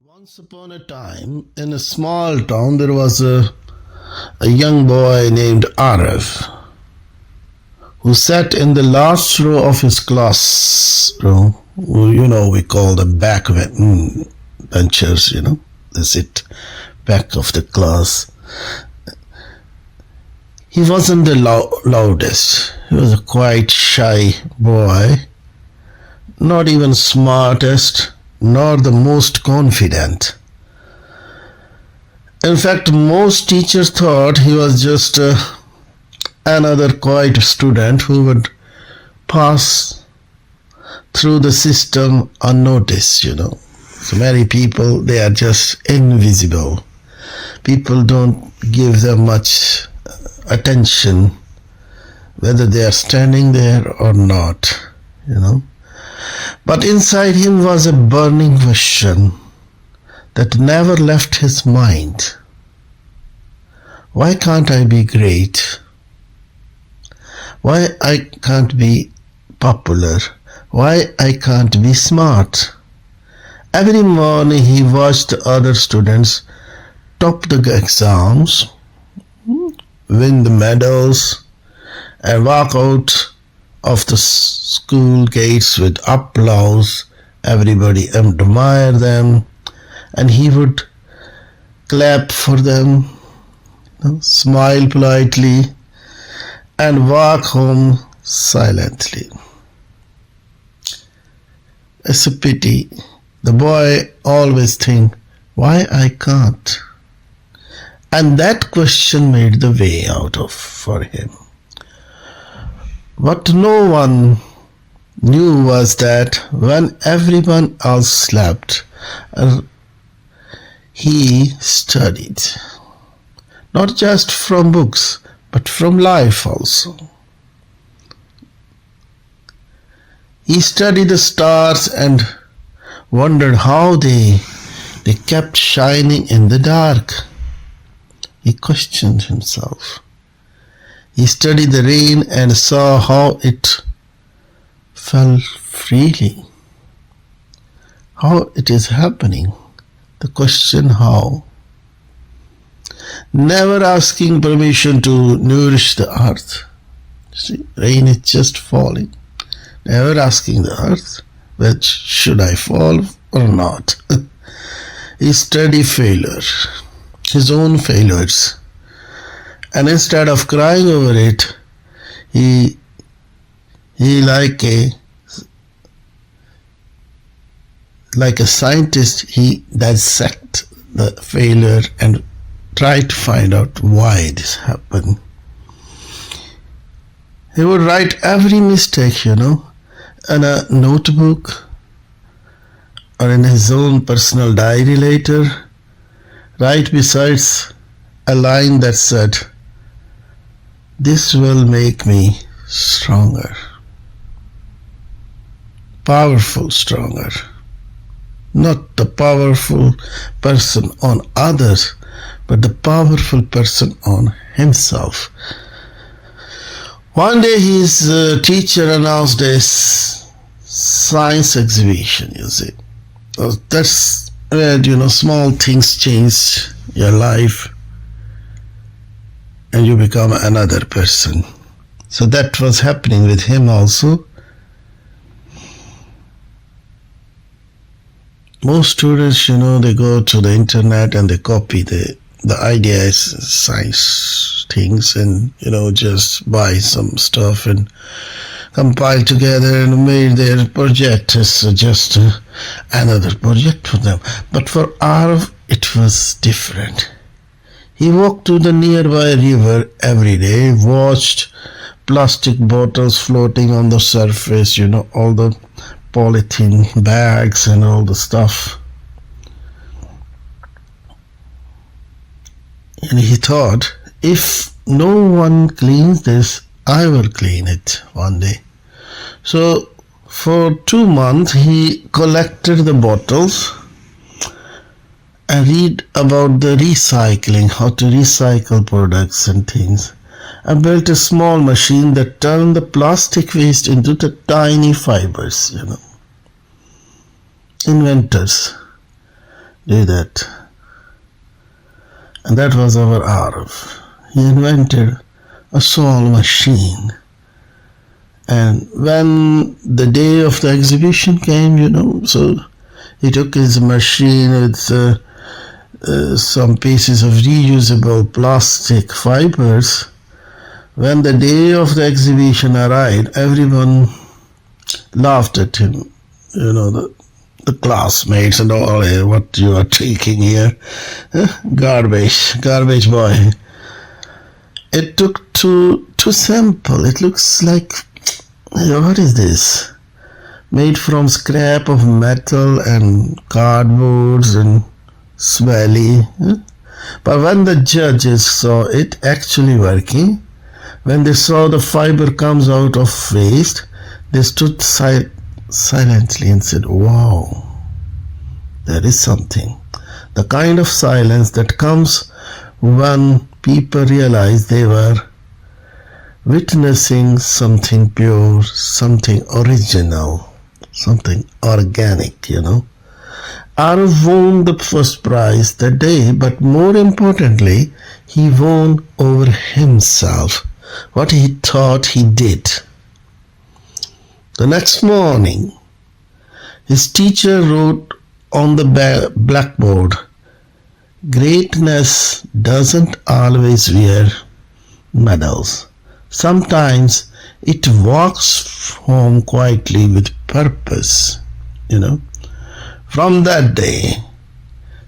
Once upon a time, in a small town, there was a young boy named Arif who sat in the last row of his classroom. We call the back benchers, they sit back of the class. He wasn't the loudest. He was a quite shy boy, not even smartest, nor the most confident. In fact, most teachers thought he was just another quiet student who would pass through the system unnoticed. So many people, they are just invisible. People don't give them much attention, whether they are standing there or not. But inside him was a burning question that never left his mind. Why can't I be great? Why I can't be popular? Why I can't be smart? Every morning he watched the other students top the exams, win the medals, and walk out of the school gates with applause. Everybody admired them, and he would clap for them, smile politely, and walk home silently. It's a pity. The boy always think, why I can't? And that question made the way out for him. What no one knew was that when everyone else slept, he studied. Not just from books, but from life also. He studied the stars and wondered how they kept shining in the dark. He questioned himself. He studied the rain and saw how it fell freely. How it is happening. The question how. Never asking permission to nourish the earth. See, rain is just falling. Never asking the earth, which should I fall or not? He studied failure, his own failures. And instead of crying over it, he like a scientist, he dissect the failure and try to find out why this happened. He would write every mistake, in a notebook or in his own personal diary later, right besides a line that said, "This will make me stronger." Powerful, stronger. Not the powerful person on others, but the powerful person on himself. One day his teacher announced a science exhibition, That's where, small things change your life and you become another person. So that was happening with him also. Most students, they go to the internet and they copy the ideas, science things, and, just buy some stuff and compile together and made their project as just another project for them. But for Arif, it was different. He walked to the nearby river every day, watched plastic bottles floating on the surface, all the polythene bags and all the stuff. And he thought, if no one cleans this, I will clean it one day. So for 2 months he collected the bottles and read about the recycling, how to recycle products and things. I built a small machine that turned the plastic waste into the tiny fibers, Inventors. do that. And that was our Arif. He invented a small machine. And when the day of the exhibition came, so he took his machine with some pieces of reusable plastic fibers. When the day of the exhibition arrived, everyone laughed at him. The classmates and all, "Hey, what you are taking here? Garbage boy." It took too simple. It looks like, what is this? Made from scrap of metal and cardboards and smelly. But when the judges saw it actually working, when they saw the fiber comes out of waste, they stood silently and said, "Wow, there is something." The kind of silence that comes when people realize they were witnessing something pure, something original, something organic. Arif won the first prize that day, but more importantly, he won over himself, what he thought he did. The next morning, his teacher wrote on the blackboard, "Greatness doesn't always wear medals. Sometimes it walks home quietly with purpose." From that day,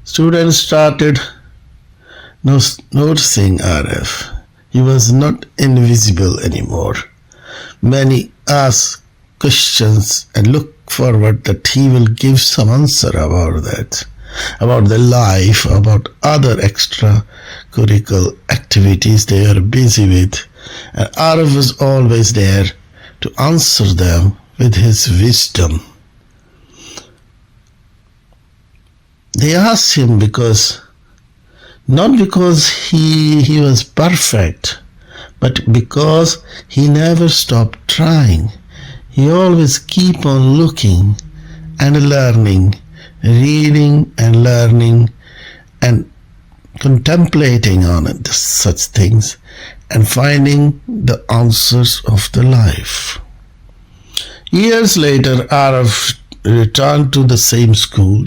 students started noticing Arif. He was not invisible anymore. Many asked questions and look forward that he will give some answer about that, about their life, about other extracurricular activities they are busy with. And Arif was always there to answer them with his wisdom. They asked him not because he was perfect, but because he never stopped trying. He always keep on looking and learning, reading and learning and contemplating on it, such things, and finding the answers of the life. Years later, Arif returned to the same school,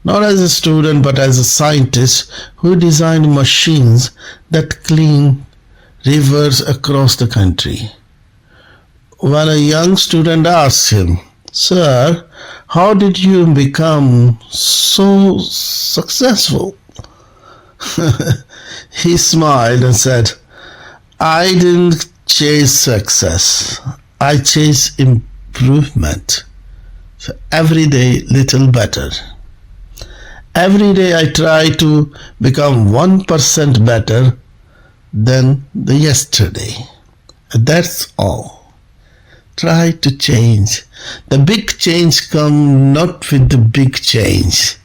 not as a student but as a scientist who designed machines that clean rivers across the country. When a young student asked him, "Sir, how did you become so successful?" He smiled and said, "I didn't chase success. I chased improvement. So every day little better. Every day I try to become 1% better than the yesterday. That's all. Try to change. The big change come not with the big change.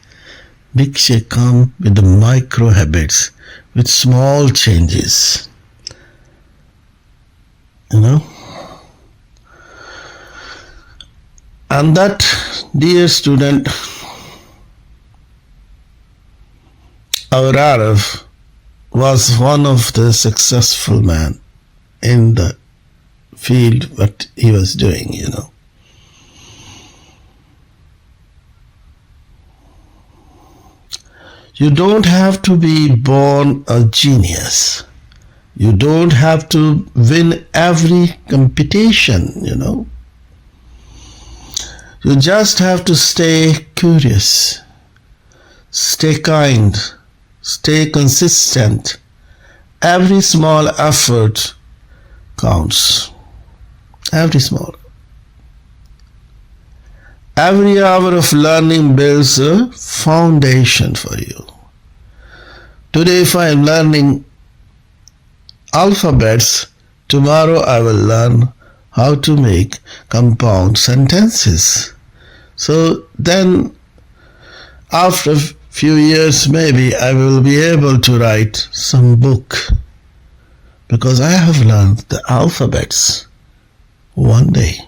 Big change come with the micro habits, with small changes. And that, dear student, our Arif was one of the successful men in the field what he was doing. You don't have to be born a genius. You don't have to win every competition. You just have to stay curious, stay kind, stay consistent. Every small effort counts. Every small. Every hour of learning builds a foundation for you. Today, if I am learning alphabets, tomorrow I will learn how to make compound sentences. So then, after a few years, maybe I will be able to write some book because I have learned the alphabets one day.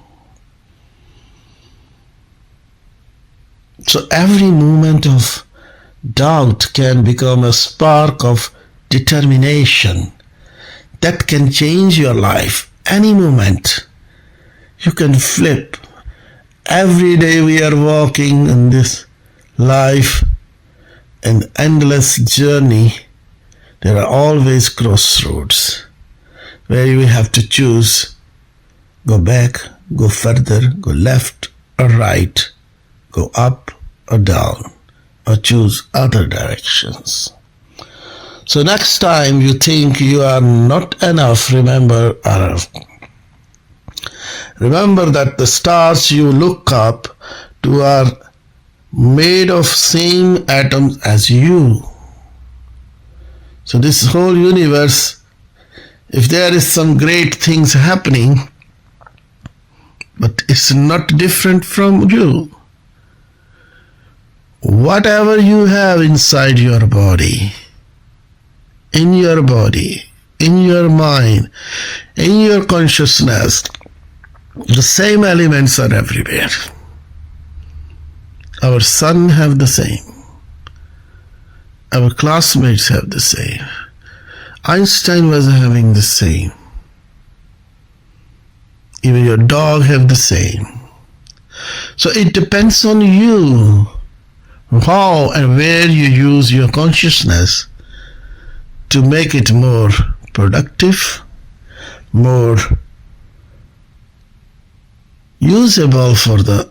So every moment of doubt can become a spark of determination that can change your life. Any moment you can flip. Every day we are walking in this life, an endless journey. There are always crossroads where you have to choose: go back, go further, go left or right, go up or down, or choose other directions. So next time you think you are not enough, remember that the stars you look up to are made of same atoms as you. So this whole universe, if there is some great things happening, but it's not different from you. Whatever you have inside your body, in your mind, in your consciousness, the same elements are everywhere. Our son have the same. Our classmates have the same. Einstein was having the same. Even your dog have the same. So it depends on you how and where you use your consciousness to make it more productive, more usable for the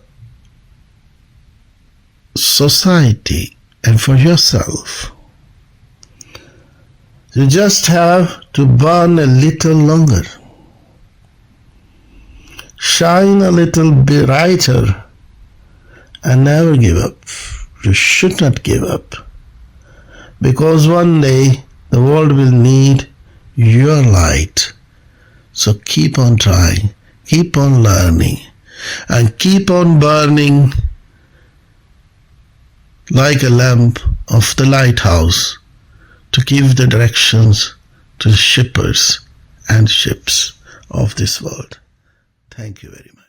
society and for yourself. You just have to burn a little longer, shine a little brighter, and never give up. You should not give up, because one day the world will need your light. So keep on trying, keep on learning, and keep on burning like a lamp of the lighthouse to give the directions to the shippers and ships of this world. Thank you very much.